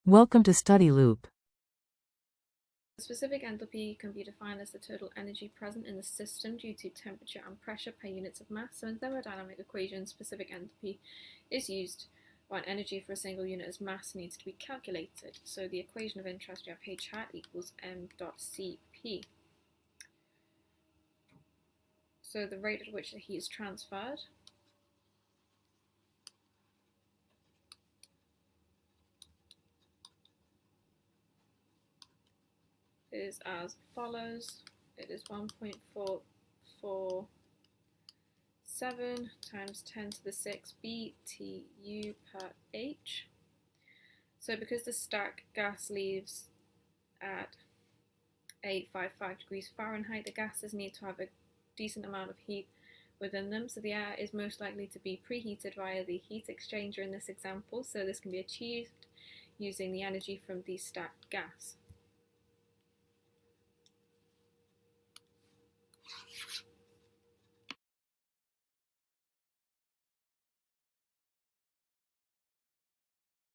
Welcome to Study Loop. Specific enthalpy can be defined as the total energy present in the system due to temperature and pressure per units of mass. So in thermodynamic equations, specific enthalpy is used when energy for a single unit of mass needs to be calculated. So the equation of interest, we have H hat equals m dot Cp. So the rate at which the heat is transferred is as follows. It is 1.447 times 10 to the 6 BTU per H. So because the stack gas leaves at 855 degrees Fahrenheit, the gases need to have a decent amount of heat within them. So the air is most likely to be preheated via the heat exchanger in this example. So this can be achieved using the energy from the stacked gas.